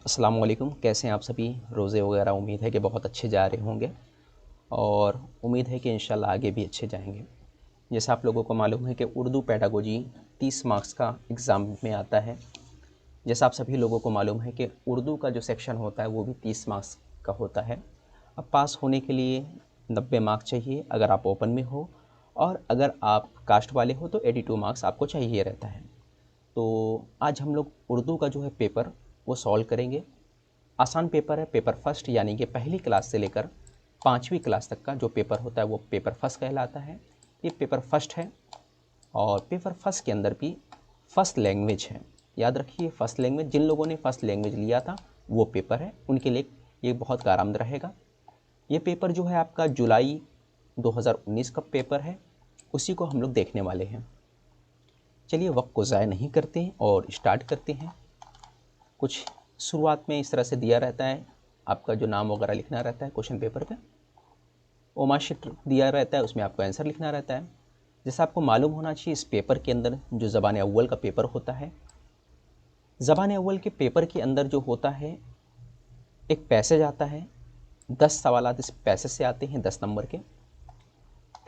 अस्सलाम वालेकुम। कैसे हैं आप सभी? रोज़े वगैरह उम्मीद है कि बहुत अच्छे जा रहे होंगे और उम्मीद है कि इंशाल्लाह आगे भी अच्छे जाएंगे। जैसा आप लोगों को मालूम है कि उर्दू पेडागोजी 30 मार्क्स का एग्ज़ाम में आता है। जैसा आप सभी लोगों को मालूम है कि उर्दू का जो सेक्शन होता है वो भी 30 मार्क्स का होता है। अब पास होने के लिए 90 मार्क्स चाहिए अगर आप ओपन में हो, और अगर आप कास्ट वाले हो तो 82 मार्क्स आपको चाहिए रहता है। तो आज हम लोग उर्दू का जो है पेपर वो सॉल्व करेंगे। आसान पेपर है। पेपर फर्स्ट यानी कि पहली क्लास से लेकर 5वीं क्लास तक का जो पेपर होता है वो पेपर फर्स्ट कहलाता है। ये पेपर फर्स्ट है और पेपर फर्स्ट के अंदर भी फर्स्ट लैंग्वेज है। याद रखिए, फर्स्ट लैंग्वेज, जिन लोगों ने फर्स्ट लैंग्वेज लिया था वो पेपर है, उनके लिए ये बहुत कारआमद रहेगा। ये पेपर जो है आपका जुलाई 2019 का पेपर है, उसी को हम लोग देखने वाले हैं। चलिए वक्त को ज़ाया नहीं करते हैं और स्टार्ट करते हैं। कुछ शुरुआत में इस तरह से दिया रहता है, आपका जो नाम वगैरह लिखना रहता है क्वेश्चन पेपर पे, वो मार्कशीट दिया रहता है, उसमें आपको आंसर लिखना रहता है। जैसा आपको मालूम होना चाहिए, इस पेपर के अंदर जो ज़बान अव्वल का पेपर होता है, ज़बान अव्वल के पेपर के अंदर जो होता है एक पैसेज आता है। 10 सवालात इस पैसेज से आते हैं, 10 नंबर के।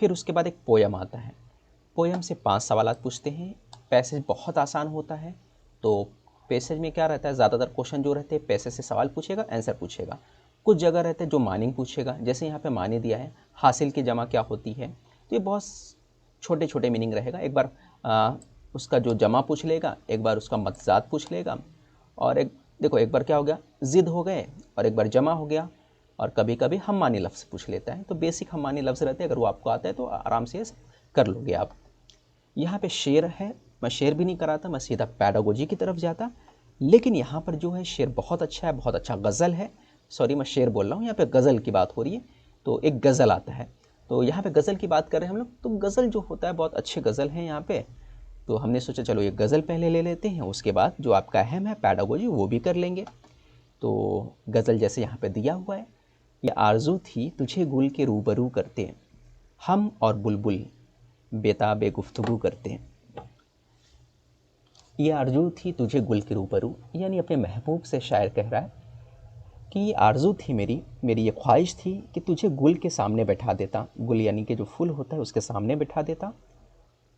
फिर उसके बाद एक पोयम आता है। पोयम से 5 सवालात पूछते हैं। पैसेज बहुत आसान होता है। तो पैसेज में क्या रहता है, ज़्यादातर क्वेश्चन जो रहते हैं पैसेज से सवाल पूछेगा, आंसर पूछेगा। कुछ जगह रहते हैं जो मानिंग पूछेगा, जैसे यहाँ पे मानी दिया है हासिल की जमा क्या होती है, तो ये बहुत छोटे छोटे मीनिंग रहेगा। एक बार उसका जो जमा पूछ लेगा, एक बार उसका मतजात पूछ लेगा, और एक देखो एक बार क्या हो गया, ज़िद हो गए, और एक बार जमा हो गया, और कभी कभी हम मानी लफ्ज़ पूछ लेता है। तो बेसिक हम मानी लफ्ज़ रहते हैं, अगर वो आपको आता है तो आराम से कर लोगे आप। यहाँ पे शेर है, मैं शेर भी नहीं कराता, मैं सीधा पैडागोजी की तरफ जाता। लेकिन यहाँ पर जो है शेर बहुत अच्छा है, बहुत अच्छा गज़ल है। सॉरी, मैं शेर बोल रहा हूँ, यहाँ पे गज़ल की बात हो रही है। तो एक गज़ल आता है, तो यहाँ पे गज़ल की बात कर रहे हैं हम लोग। तो गज़ल जो होता है बहुत अच्छे गज़ल हैं यहाँ पे। तो हमने सोचा चलो ये गज़ल पहले ले लेते हैं, उसके बाद जो आपका अहम है पैडागोजी वो भी कर लेंगे। तो गज़ल जैसे यहाँ पे दिया हुआ है, ये आरज़ू थी तुझे गुल के रूबरू करते, हम और बुलबुल बेताब गुफ्तगू करते। ये आरज़ू थी तुझे गुल के रूबरू, यानी अपने महबूब से शायर कह रहा है कि ये आरज़ू थी मेरी मेरी ये ख्वाहिश थी कि तुझे गुल के सामने बैठा देता। गुल यानी कि जो फूल होता है उसके सामने बैठा देता,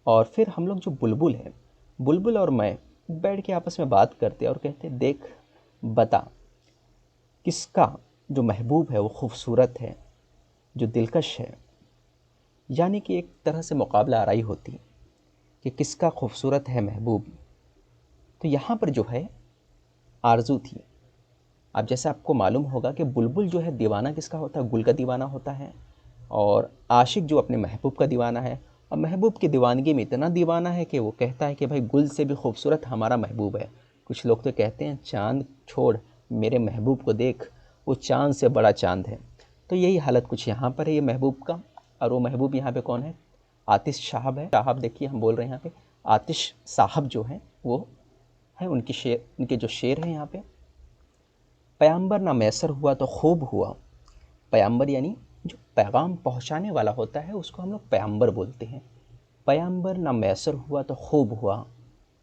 और फिर हम लोग जो बुलबुल है, बुलबुल और मैं बैठ के आपस में बात करते और कहते देख बता किसका जो महबूब है वो खूबसूरत है, जो दिलकश है। यानी कि एक तरह से मुकाबला आराई होती कि किसका खूबसूरत है महबूब। तो यहाँ पर जो है आरज़ू थी। अब जैसे आपको मालूम होगा कि बुलबुल जो है दीवाना किसका होता है, गुल का दीवाना होता है, और आशिक जो अपने महबूब का दीवाना है। और महबूब की दीवानगी में इतना दीवाना है कि वो कहता है कि भाई गुल से भी खूबसूरत हमारा महबूब है। कुछ लोग तो कहते हैं चाँद छोड़ मेरे महबूब को देख, वो चाँद से बड़ा चाँद है। तो यही हालत कुछ यहाँ पर है ये महबूब का। और वो महबूब यहाँ पे कौन है, आतिश साहब है। साहब देखिए हम बोल रहे हैं यहाँ पे आतिश साहब जो हैं वो है। उनकी शेर, उनके जो शेर हैं यहाँ पे, पैगंबर ना मैसर हुआ तो खूब हुआ। पैगंबर यानी जो पैगाम पहुँचाने वाला होता है उसको हम लोग पैगंबर बोलते हैं। पैगंबर ना मैसर हुआ तो खूब हुआ,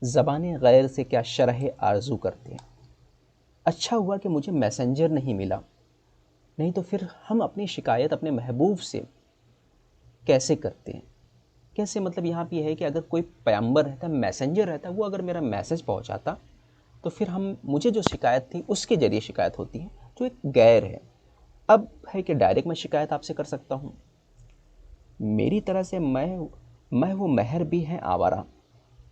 ज़बान गैर से क्या शरह आरज़ू करते। अच्छा हुआ कि मुझे मैसेंजर नहीं मिला, नहीं तो फिर हम अपनी शिकायत अपने महबूब से कैसे करते हैं। कैसे मतलब यहाँ पे है कि अगर कोई पैगंबर रहता है, मैसेंजर रहता है, वो अगर मेरा मैसेज पहुँचाता तो फिर हम मुझे जो शिकायत थी उसके ज़रिए शिकायत होती है, जो एक गैर है। अब है कि डायरेक्ट मैं शिकायत आपसे कर सकता हूँ। मेरी तरह से मैं वो महर भी है आवारा।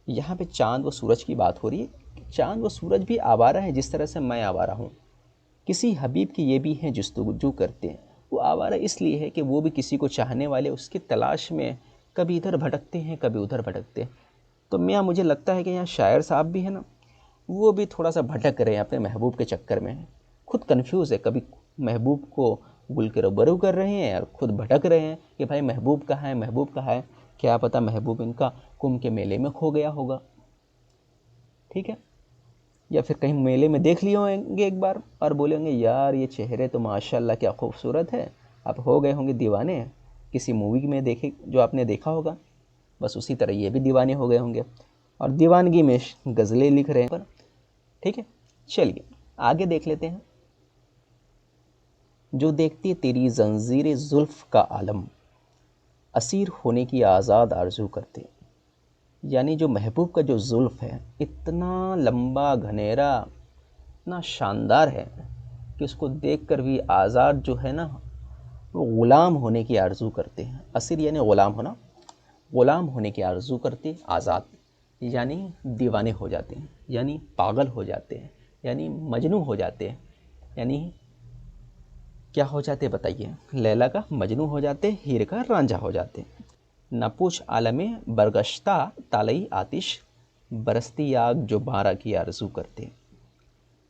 यहाँ पे चाँद व सूरज की बात हो रही है। चाँद व सूरज भी आवारा है जिस तरह से मैं आवारा हूँ। किसी हबीब की ये भी हैं जस्तजू करते हैं। वो आवारा इसलिए है कि वो भी किसी को चाहने वाले उसकी तलाश में कभी इधर भटकते हैं कभी उधर भटकते हैं। तो मियाँ मुझे लगता है कि यहाँ शायर साहब भी है ना, वो भी थोड़ा सा भटक रहे हैं अपने महबूब के चक्कर में। खुद कन्फ्यूज़ है, कभी महबूब को गुल के रूबरू कर रहे हैं और खुद भटक रहे हैं कि भाई महबूब कहाँ है, महबूब कहाँ है। क्या पता महबूब इनका कुंभ के मेले में खो गया होगा, ठीक है, या फिर कहीं मेले में देख लिए होंगे एक बार और बोले होंगे यार ये चेहरे तो माशाल्लाह क्या खूबसूरत है। आप हो गए होंगे दीवाने, किसी मूवी में देखे जो आपने देखा होगा, बस उसी तरह ये भी दीवाने हो गए होंगे और दीवानगी में गज़लें लिख रहे हैं पर। ठीक है, चलिए आगे देख लेते हैं। जो देखती तेरी जंजीर जुल्फ का आलम, असीर होने की आज़ाद आरजू करते। यानी जो महबूब का जो जुल्फ है इतना लंबा घनेरा, इतना शानदार है कि उसको देखकर भी आज़ाद जो है ना वो ग़ुलाम होने की आरजू करते हैं। असीर यानी ग़ुलाम होना, ग़ुलाम होने की आरजू करते, आज़ाद यानी दीवाने हो जाते हैं, यानी पागल हो जाते हैं, यानी मजनू हो जाते हैं। यानी क्या हो जाते बताइए? लैला का मजनू हो जाते, हीर का रांझा हो जाते। न पूछ आलमे बरगश्ता तालई आतिश, बरसती आग जो बारा की आरजू करते।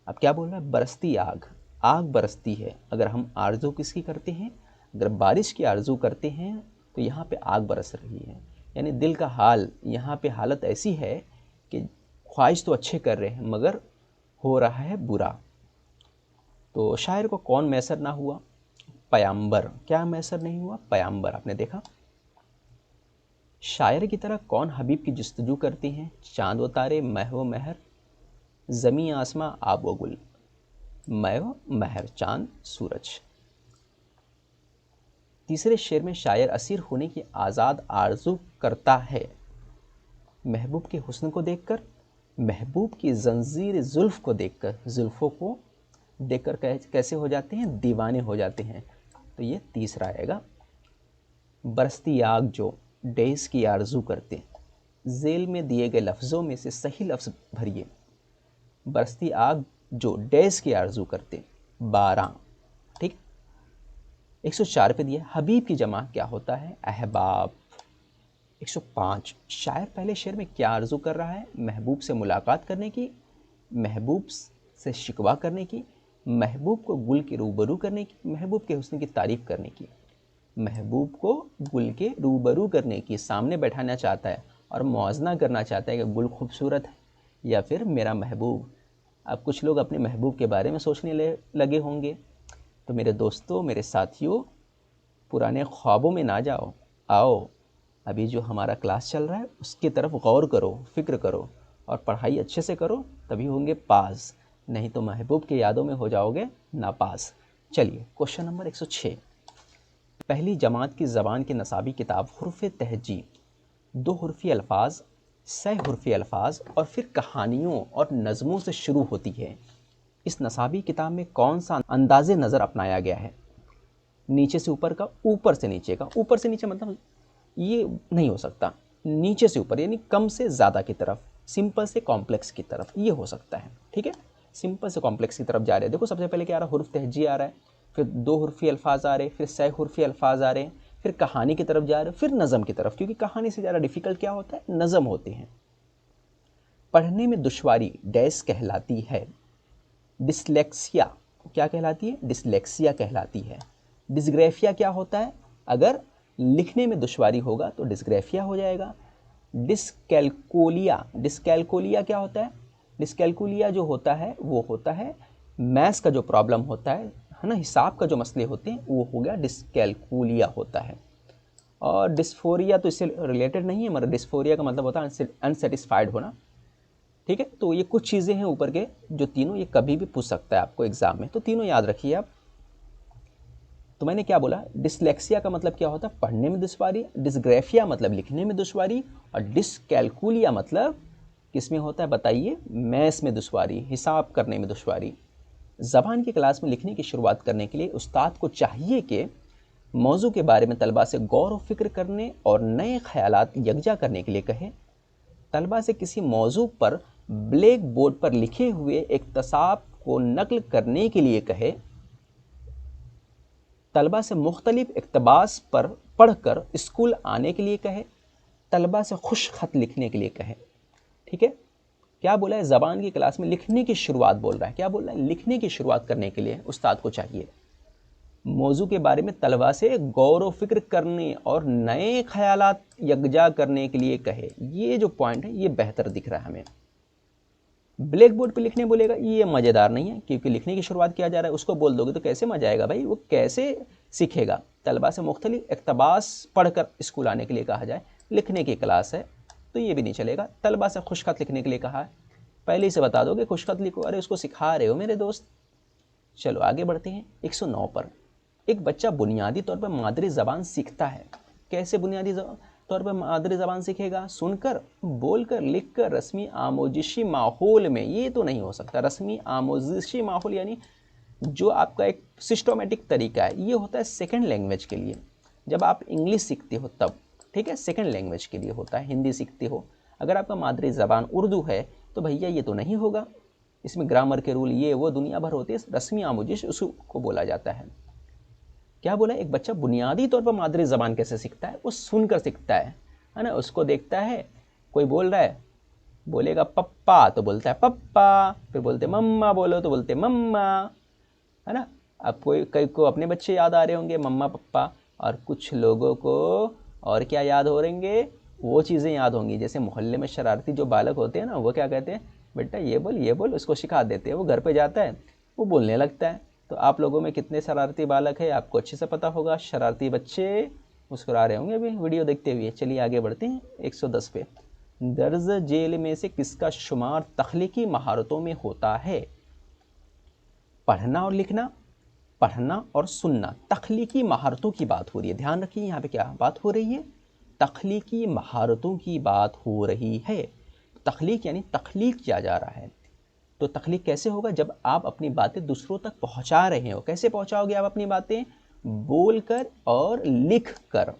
अब क्या बोल रहा है? बरसती आग, आग बरसती है। अगर हम आरजू किसकी करते हैं? अगर बारिश की आरजू करते हैं तो यहाँ पे आग बरस रही है। यानी दिल का हाल, यहाँ पे हालत ऐसी है कि ख्वाहिश तो अच्छे कर रहे हैं मगर हो रहा है बुरा। तो शायर को कौन मैसर ना हुआ? पयंबर। क्या मैसर नहीं हुआ? पयंबर। आपने देखा शायर की तरह कौन हबीब की जस्तजू करते हैं? चांद व तारे, महव व महर, ज़मी आसमां, आब व गुल। महव, महर, चांद, सूरज। तीसरे शेर में शायर असीर होने की आज़ाद आरजू करता है महबूब के हुस्न को देखकर, महबूब की जंजीर जुल्फ को देखकर। जुल्फ़ों को देखकर कैसे हो जाते हैं? दीवाने हो जाते हैं। तो ये तीसरा आएगा। बरसती आग जो डेज़ की आरजू करते, जेल में दिए गए लफ्ज़ों में से सही लफ्ज़ भरिए। बरसती आग जो डेज़ की आरजू करते, 12। ठीक। 104 पे दिया हबीब की जमा क्या होता है? अहबाब। 105 शायर पहले शेर में क्या आरजू कर रहा है? महबूब से मुलाकात करने की, महबूब से शिकवा करने की, महबूब को गुल के रूबरू करने की, महबूब के हुस्न की तारीफ़ करने की। महबूब को गुल के रूबरू करने की, सामने बैठाना चाहता है और मुआजना करना चाहता है कि गुल खूबसूरत है या फिर मेरा महबूब। अब कुछ लोग अपने महबूब के बारे में सोचने लगे होंगे। तो मेरे दोस्तों, मेरे साथियों, पुराने ख्वाबों में ना जाओ, आओ अभी जो हमारा क्लास चल रहा है उसकी तरफ गौर करो, फिक्र करो और पढ़ाई अच्छे से करो, तभी होंगे पास, नहीं तो महबूब की यादों में हो जाओगे नापास। चलिए क्वेश्चन नंबर 106। पहली जमात की ज़बान की नसाबी किताब हुर्फ़ तहजीब, 2 हुर्फ़ी अल्फाज, 6 हुर्फ़ी अल्फाज और फिर कहानियों और नज़मों से शुरू होती है। इस नसाबी किताब में कौन सा अंदाज़े नज़र अपनाया गया है? नीचे से ऊपर का, ऊपर से नीचे का। ऊपर से नीचे मतलब ये नहीं हो सकता, नीचे से ऊपर यानी कम से ज़्यादा की तरफ, सिंपल से कॉम्प्लेक्स की तरफ, ये हो सकता है। ठीक है, सिंपल से कॉम्प्लेक्स की तरफ जा रहे हैं। देखो सबसे पहले क्या आ रहा है? हुर्फ़ तहजी आ रहा है, फिर 2 हुर्फ़ी अल्फाज आ रहे हैं, फिर 6 हुर्फ़ी अल्फाज आ रहे हैं, फिर कहानी की तरफ जा रहे हैं, फिर नज़म की तरफ, क्योंकि कहानी से ज़्यादा डिफ़िकल्ट क्या होता है? नज़म होते हैं। पढ़ने में दुश्वारी डैश कहलाती है? डिसलेक्सिया। क्या कहलाती है? डिसलेक्सिया कहलाती है। डिस्ग्राफिया क्या होता है? अगर लिखने में दुश्वारी होगा तो डिस्ग्राफिया हो जाएगा। डिस्कैलकुलिया, डिस्कैलकुलिया क्या होता है? डिस्कैलकुलिया जो होता है वो होता है मैथ्स का जो प्रॉब्लम होता है ना, हिसाब का जो मसले होते हैं, वो हो गया डिस्कैलकुलिया होता है। और डिस्फोरिया तो इससे रिलेटेड नहीं है, मगर डिस्फोरिया का मतलब होता है अनसेटिस्फाइड होना। ठीक है, तो ये कुछ चीज़ें हैं ऊपर के जो तीनों, ये कभी भी पूछ सकता है आपको एग्जाम में, तो तीनों याद रखिए आप। तो मैंने क्या बोला? डिसलेक्सिया का मतलब क्या होता है? पढ़ने में दुश्वारी। डिस्ग्राफिया मतलब लिखने में दुश्वारी। और डिसकैलकुलिया मतलब किस में होता है बताइए? मैथ्स में दुश्वारी, हिसाब करने में दुश्वारी। ज़बान की क्लास में लिखने की शुरुआत करने के लिए उस्ताद को चाहिए कि मौजू के बारे में तलबा से गौर व फिक्र करने और नए ख्यालात यकजा करने के लिए कहे। तलबा से किसी मौजू पर ब्लैक बोर्ड पर लिखे हुए इक्तसाब को नकल करने के लिए कहे। तलबा से मुख्तलिफ इक़्तिबास पर पढ़कर स्कूल आने के लिए कहे। तलबा से खुश ख़त लिखने के लिए कहे। ठीक है, क्या बोला है? ज़बान की क्लास में लिखने की शुरुआत बोल रहा है। क्या बोल रहा है? लिखने की शुरुआत करने के लिए उस्ताद को चाहिए मौजू के बारे में तलबा से गौर व फिक्र करने और नए ख्यालात यकजा करने के लिए कहे। ये जो पॉइंट है ये बेहतर दिख रहा है हमें। ब्लैक बोर्ड पे लिखने बोलेगा, ये मज़ेदार नहीं है, क्योंकि लिखने की शुरुआत किया जा रहा है। उसको बोल दोगे तो कैसे मजा आएगा भाई? वो कैसे सीखेगा? तलबा से मुख्तलिफ इक़्तिबास पढ़कर स्कूल आने के लिए कहा जाए, लिखने की क्लास है तो ये भी नहीं चलेगा। तलबा से खुशखत लिखने के लिए कहा है, पहले ही से बता दोगे खुशखत लिखो, अरे उसको सिखा रहे हो मेरे दोस्त। चलो आगे बढ़ते हैं 109 पर। एक बच्चा बुनियादी तौर पर मादरी ज़बान सीखता है। कैसे बुनियादी तौर पर मादरी ज़बान सीखेगा? सुनकर, बोलकर, लिखकर, रस्मी आमोजिशी माहौल में। ये तो नहीं हो सकता। रस्मी आमोजिशी माहौल यानी जो आपका एक सिस्टमेटिक तरीका है, ये होता है सेकंड लैंग्वेज के लिए, जब आप इंग्लिश सीखते हो तब, ठीक है, सेकंड लैंग्वेज के लिए होता है। हिंदी सीखते हो, अगर आपका मादरी ज़बान उर्दू है तो भैया ये तो नहीं होगा। इसमें ग्रामर के रूल ये वो दुनिया भर होते हैं। रस्मी आमोजिश उसको बोला जाता है। क्या बोला? एक बच्चा बुनियादी तौर पर मादरी ज़बान कैसे सीखता है? वो सुनकर सीखता है ना। उसको देखता है, कोई बोल रहा है, बोलेगा पप्पा तो बोलता है पप्पा, फिर बोलते मम्मा, बोलो तो बोलते मम्मा, है ना। अब कई को अपने बच्चे याद आ रहे होंगे, मम्मा पप्पा, और कुछ लोगों को और क्या याद हो रहेंगे? वो चीज़ें याद होंगी। जैसे मोहल्ले में शरारती जो बालक होते हैं ना, वो क्या कहते हैं, बेटा ये बोल, उसको सिखा देते हैं। वो घर पे जाता है, वो बोलने लगता है। तो आप लोगों में कितने शरारती बालक है आपको अच्छे से पता होगा। शरारती बच्चे मुस्कुरा रहे होंगे अभी वीडियो देखते हुए। चलिए आगे बढ़ते हैं 110 पे। दर्ज जेल में से किसका शुमार तख्लीकी महारतों में होता है? पढ़ना और लिखना, पढ़ना और सुनना, तख्लीकी महारतों की बात हो रही है। ध्यान रखिए यहाँ पे क्या बात हो रही है? तख्लीकी महारतों की बात हो रही है। तख्लीक यानी तख्लीक किया जा रहा है। तो तख्लीक कैसे होगा? जब आप अपनी बातें दूसरों तक पहुंचा रहे हो। कैसे पहुंचाओगे आप अपनी बातें? बोलकर और लिखकर।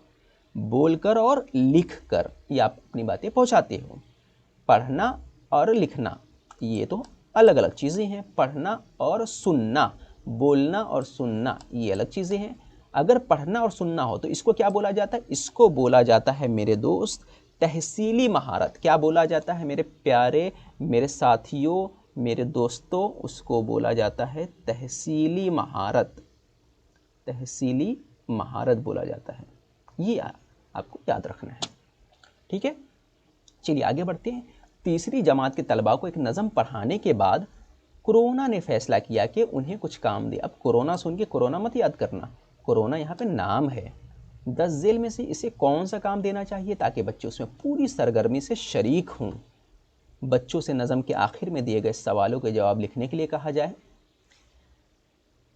बोलकर और लिखकर ये आप अपनी बातें पहुंचाते हो। पढ़ना और लिखना ये तो अलग अलग चीज़ें हैं। पढ़ना और सुनना, बोलना और सुनना ये अलग चीज़ें हैं। अगर पढ़ना और सुनना हो तो इसको क्या बोला जाता है? इसको बोला जाता है मेरे दोस्त तहसीली महारत। क्या बोला जाता है मेरे प्यारे, मेरे साथियों, मेरे दोस्तों? उसको बोला जाता है तहसीली महारत। तहसीली महारत बोला जाता है। ये आपको याद रखना है, ठीक है। चलिए आगे बढ़ते हैं। तीसरी जमात के तलबा को एक नज़म पढ़ाने के बाद कोरोना ने फैसला किया कि उन्हें कुछ काम दे। अब कोरोना सुन के कोरोना मत याद करना, कोरोना यहाँ पे नाम है। 10 जेल में से इसे कौन सा काम देना चाहिए ताकि बच्चे उसमें पूरी सरगर्मी से शरीक हों? बच्चों से नज़म के आखिर में दिए गए सवालों के जवाब लिखने के लिए कहा जाए।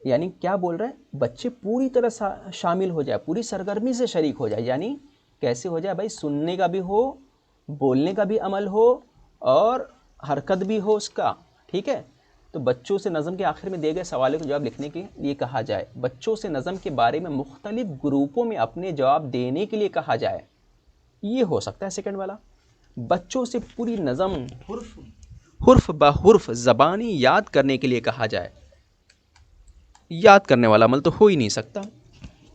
यानी क्या बोल रहा है? बच्चे पूरी तरह शामिल हो जाए, पूरी सरगर्मी से शरीक हो जाए। यानी कैसे हो जाए भाई? सुनने का भी हो, बोलने का भी अमल हो और हरकत भी हो उसका, ठीक है। तो बच्चों से नज़म के आखिर में दिए गए सवालों के जवाब लिखने के लिए कहा जाए। बच्चों से नज़म के बारे में मुख्तलिफ ग्रुपों में अपने जवाब देने के लिए कहा जाए। ये हो सकता है सेकंड वाला। बच्चों से पूरी नज़म हुर्फ ब हुर्फ ज़बानी याद करने के लिए कहा जाए। याद करने वाला अमल तो हो ही नहीं सकता।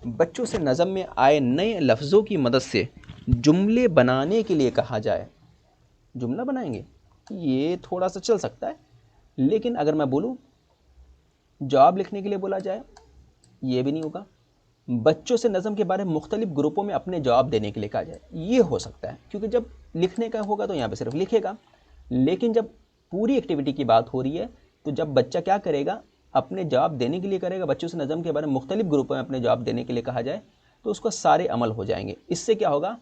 बच्चों से नज़म में आए नए लफ्ज़ों की मदद से जुमले बनाने के लिए कहा जाए। जुमला बनाएंगे, ये थोड़ा सा चल सकता है, लेकिन अगर मैं बोलूँ जवाब लिखने के लिए बोला जाए, ये भी नहीं होगा। बच्चों से नज़म के बारे में मुख्तलिफ ग्रुपों में अपने जवाब देने के लिए कहा जाए, ये हो सकता है, क्योंकि जब लिखने का होगा तो यहाँ पे सिर्फ लिखेगा। लेकिन जब पूरी एक्टिविटी की बात हो रही है तो जब बच्चा क्या करेगा? अपने जवाब देने के लिए करेगा। बच्चों से नज़म के बारे में मुख्तलिफ ग्रुपों में अपने जवाब देने के लिए कहा जाए तो उसको सारे अमल हो जाएंगे। इससे क्या होगा?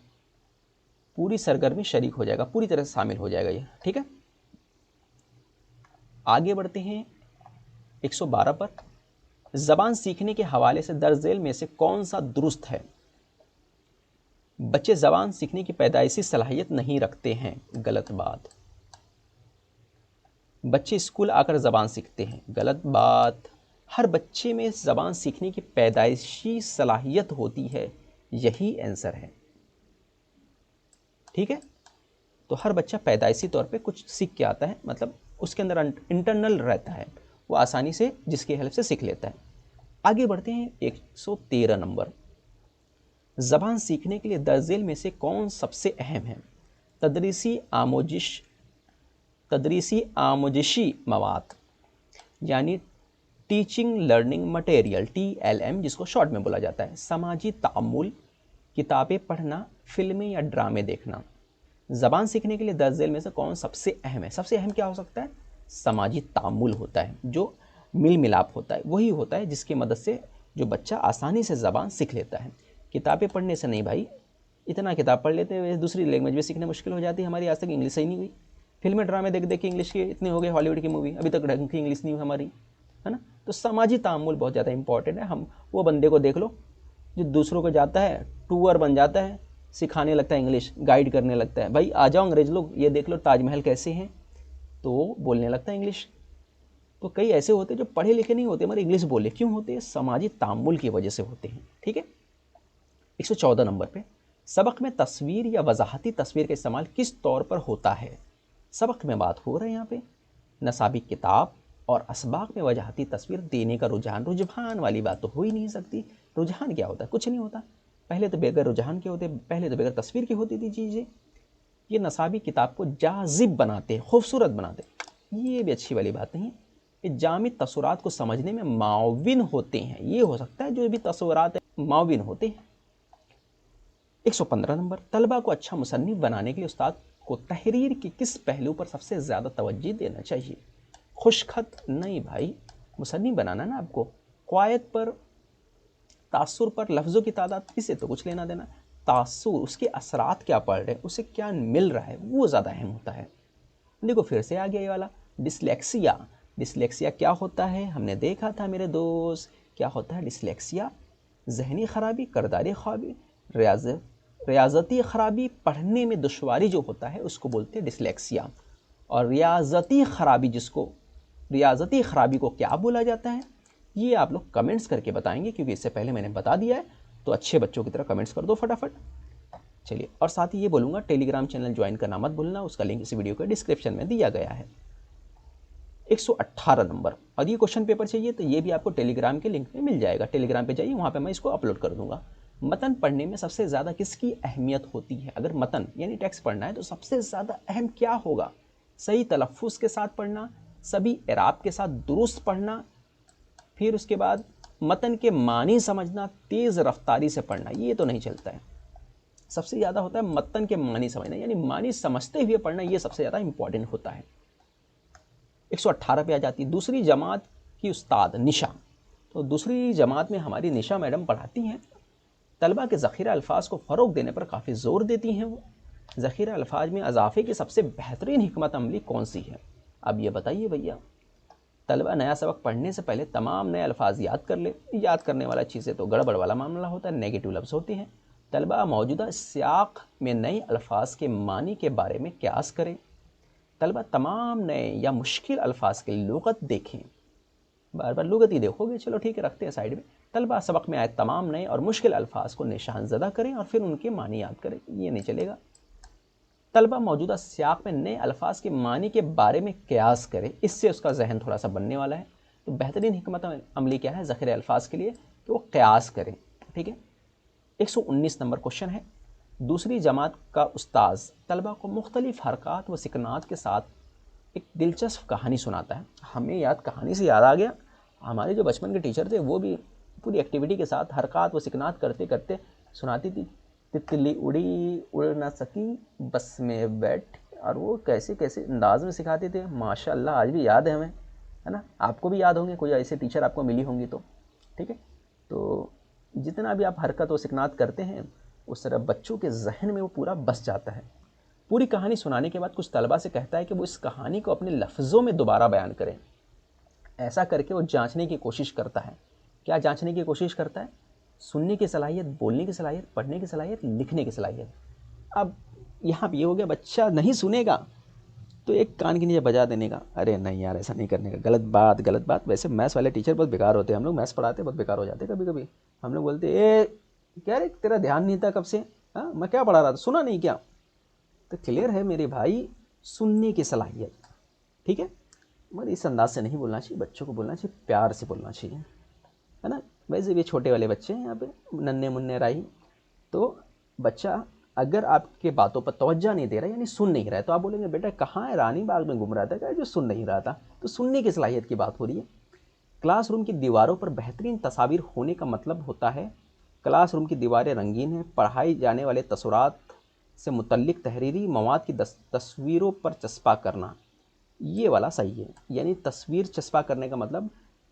पूरी सरगर्मी शरीक हो जाएगा, पूरी तरह से शामिल हो जाएगा ये, ठीक है। आगे बढ़ते हैं 112 पर। ज़बान सीखने के हवाले से दर्ज झेल में से कौन सा दुरुस्त है? बच्चे ज़बान सीखने की पैदाइशी सलाहियत नहीं रखते हैं, गलत बात। बच्चे स्कूल आकर ज़बान सीखते हैं, गलत बात। हर बच्चे में ज़बान सीखने की पैदाइशी सलाहियत होती है, यही आंसर है, ठीक है। तो हर बच्चा पैदाइशी तौर पे कुछ सीख के आता है, मतलब उसके अंदर इंटरनल रहता है, वो आसानी से जिसकी हेल्प से सीख लेता है। आगे बढ़ते हैं 113 नंबर। ज़बान सीखने के लिए दर्ज झेल में से कौन सबसे अहम है? तदरीसी आमोजिशी मवाद, यानी टीचिंग लर्निंग मटेरियल, TLM जिसको शॉर्ट में बोला जाता है। समाजी तामुल, किताबें पढ़ना, फिल्में या ड्रामे देखना। ज़बान सीखने के लिए दर्ज झेल में से कौन सबसे अहम है? सबसे अहम क्या हो सकता है? समाजी तामुल होता है, जो मिल मिलाप होता है, वही होता है जिसकी मदद से जो बच्चा आसानी से ज़बान सीख लेता है। किताबें पढ़ने से नहीं भाई, इतना किताब पढ़ लेते हैं, दूसरी लैंग्वेज भी सीखना मुश्किल हो जाती है हमारी। आज तक इंग्लिश ही नहीं हुई, फिल्में ड्रामे देख देख के इंग्लिश की इतनी हो गई, हॉलीवुड की मूवी, अभी तक ढंग की इंग्लिश नहीं हुई हमारी, है ना। तो सामाजिक तामुल बहुत ज़्यादा इंपॉर्टेंट है। हम वो बंदे को देख लो जो दूसरों को जाता है, टूअर बन जाता है, सिखाने लगता है इंग्लिश, गाइड करने लगता है, भाई आ जाओ अंग्रेज लोग ये देख लो ताजमहल कैसे हैं, तो बोलने लगता है इंग्लिश। तो कई ऐसे होते हैं जो पढ़े लिखे नहीं होते मगर इंग्लिश बोले, क्यों होते हैं? सामाजिक तामुल की वजह से होते हैं। ठीक है। 114 नंबर पे, सबक में तस्वीर या वजाहती तस्वीर का इस्तेमाल किस तौर पर होता है? सबक में बात हो रहा है यहाँ पे नसाबी किताब और असबाक में वजाहती तस्वीर देने का रुझान। रुझान वाली बात तो हो ही नहीं सकती। रुझान क्या होता है? कुछ नहीं होता। पहले तो बगैर रुझान के होते, पहले तो बगैर तस्वीर की होती थी चीज़ें। ये नसाबी किताब को जाजिब बनाते, खूबसूरत बनाते, ये भी अच्छी वाली बात नहीं। ये जामिद तस्वुरात को समझने में माविन होते हैं। ये हो सकता है जो भी तस्वुरात है माविन होते हैं। 115 नंबर, तलबा को अच्छा मुसन्निफ बनाने के लिए उस्ताद को तहरीर के किस पहलू पर सबसे ज़्यादा तवज्जो देना चाहिए? खुशखत नहीं भाई, मुसन्निफ बनाना ना आपको, क़वायद पर, तासुर पर, लफ्ज़ों की तादाद, इससे तो कुछ लेना देना। तासुर, उसके असरात क्या पड़ रहे हैं, उसे क्या मिल रहा है, वो ज़्यादा अहम होता है। देखो फिर से आ गया ये वाला डिसलेक्सिया। डिसलेक्सिया क्या होता है? हमने देखा था मेरे दोस्त, क्या होता है डिसलेक्सिया? जहनी खराबी, करदारी खराबी, रियाजती खराबी, पढ़ने में दुश्वारी जो होता है उसको बोलते हैं डिसलेक्सिया। और रियाजती खराबी को क्या बोला जाता है, ये आप लोग कमेंट्स करके बताएंगे, क्योंकि इससे पहले मैंने बता दिया है। तो अच्छे बच्चों की तरह कमेंट्स कर दो फटाफट। चलिए, और साथ ही ये बोलूँगा टेलीग्राम चैनल ज्वाइन करना मत भूलना, उसका लिंक इस वीडियो के डिस्क्रिप्शन में दिया गया है। 118 नंबर, और ये क्वेश्चन पेपर चाहिए तो ये भी आपको टेलीग्राम के लिंक में मिल जाएगा। टेलीग्राम पे जाइए, वहाँ पे मैं इसको अपलोड कर दूंगा। मतन पढ़ने में सबसे ज़्यादा किसकी अहमियत होती है? अगर मतन यानी टेक्स्ट पढ़ना है तो सबसे ज़्यादा अहम क्या होगा? सही तलफ़्फ़ुज़ के साथ पढ़ना, सभी इराब के साथ दुरुस्त पढ़ना, फिर उसके बाद मतन के मानी समझना, तेज़ रफ्तारी से पढ़ना। ये तो नहीं चलता है। सबसे ज़्यादा होता है मतन के मानी समझना, यानी मानी समझते हुए पढ़ना, ये सबसे ज़्यादा इंपॉर्टेंट होता है। 118 पे आ जाती है दूसरी जमात की उस्ताद निशा। तो दूसरी जमात में हमारी निशा मैडम पढ़ाती हैं। तलबा के ज़ख़ीरा अल्फाज को फ़रोग़ देने पर काफ़ी ज़ोर देती हैं वो। ज़ख़ीरा अल्फाज में इजाफ़े की सबसे बेहतरीन हिकमत अमली कौन सी है? अब ये बताइए भैया। तलबा नया सबक पढ़ने से पहले तमाम नए अल्फाज याद कर ले। याद करने वाला चीज़ें तो गड़बड़ वाला मामला होता है, नेगेटिव लफ्ज़ होते हैं। तलबा मौजूदा सियाक़ में नए अल्फाज के मानी के बारे में क़यास करें। तलबा तमाम नए या मुश्किल अल्फाज की लुग़त देखें। बार बार लुग़त ही देखोगे, चलो ठीक है रखते हैं साइड में। तलबा सबक में आए तमाम नए और मुश्किल अल्फाज को निशान ज़दा करें और फिर उनके मानी याद करें। ये नहीं चलेगा। तलबा मौजूदा सियाक़ में नए अल्फाज के मानी के बारे में क़यास करें, इससे उसका जहन थोड़ा सा बनने वाला है। तो बेहतरीन हिकमत अमली क्या है ज़ख़ीरे अल्फाज के लिए? कि वो क़यास करें। ठीक है। 119 नंबर क्वेश्चन है, दूसरी जमात का उस्ताज़ तलबा को मुख्तलिफ़ हरकत व सिकनात के साथ एक दिलचस्प कहानी सुनाता है। हमें याद कहानी से याद आ गया, हमारे जो बचपन के टीचर थे वो भी पूरी एक्टिविटी के साथ हरकत व सिकनात करते करते सुनाती थी। तितली उड़ी उड़ ना सकी बस में बैठ, और वो कैसे कैसे अंदाज में सिखाते थे, माशाल्लाह आज भी याद है हमें, है ना। आपको भी याद होंगे, कोई ऐसे टीचर आपको मिली होंगी तो। ठीक है। तो जितना भी आप हरकत व सिकनात करते हैं उस तरह बच्चों के जहन में वो पूरा बस जाता है। पूरी कहानी सुनाने के बाद कुछ तलबा से कहता है कि वो इस कहानी को अपने लफ्ज़ों में दोबारा बयान करें। ऐसा करके वो जांचने की कोशिश करता है। क्या जांचने की कोशिश करता है? सुनने की सलाहियत, बोलने की सलाहियत, पढ़ने की सलाहियत, लिखने की सलाहियत। अब यहाँ ये हो गया, बच्चा नहीं सुनेगा तो एक कान के नीचे बजा देने का, अरे नहीं यार ऐसा नहीं करने का, गलत बात गलत बात। वैसे मैथ्स वाले टीचर बहुत बेकार होते हैं, हम लोग मैथ्स पढ़ाते बहुत बेकार हो जाते कभी कभी। हम लोग बोलते ए क्या रे तेरा ध्यान नहीं था कब से, हाँ मैं क्या पढ़ा रहा था, सुना नहीं क्या? तो क्लियर है मेरे भाई, सुनने की सलाहियत। ठीक है। मगर इस अंदाज से नहीं बोलना चाहिए, बच्चों को बोलना चाहिए, प्यार से बोलना चाहिए, है ना। वैसे भी छोटे वाले बच्चे हैं यहाँ पे, नन्हे मुन्ने राही। तो बच्चा अगर आपके बातों पर तवज्जो नहीं दे रहा यानी सुन नहीं रहा है, तो आप बोलेंगे बेटा कहाँ है, रानी बाग में घूम रहा था क्या जो सुन नहीं रहा था? तो सुनने की सलाहियत की बात हो रही है। क्लासरूम की दीवारों पर बेहतरीन तस्वीर होने का मतलब होता है क्लासरूम की दीवारें रंगीन हैं, पढ़ाई जाने वाले तस्वीरात से मुतल्लिक तहरीरी मवाद की तस्वीरों पर चस्पा करना, ये वाला सही है। यानी तस्वीर चस्पा करने का मतलब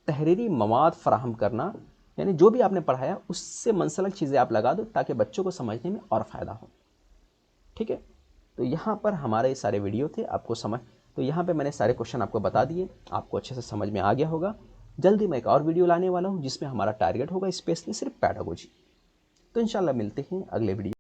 तहरीरी मवाद फराहम करना, यानी जो भी आपने पढ़ाया उससे मनसलक चीज़ें आप लगा दो ताकि बच्चों को समझने में और फ़ायदा हो। ठीक है। तो यहाँ पर हमारे सारे वीडियो थे, आपको समझ, तो यहाँ पे मैंने सारे क्वेश्चन आपको बता दिए, आपको अच्छे से समझ में आ गया होगा। जल्दी मैं एक और वीडियो लाने वाला हूँ जिसमें हमारा टारगेट होगा स्पेशली सिर्फ पैडागोजी। तो इंशाल्लाह मिलते हैं अगले वीडियो।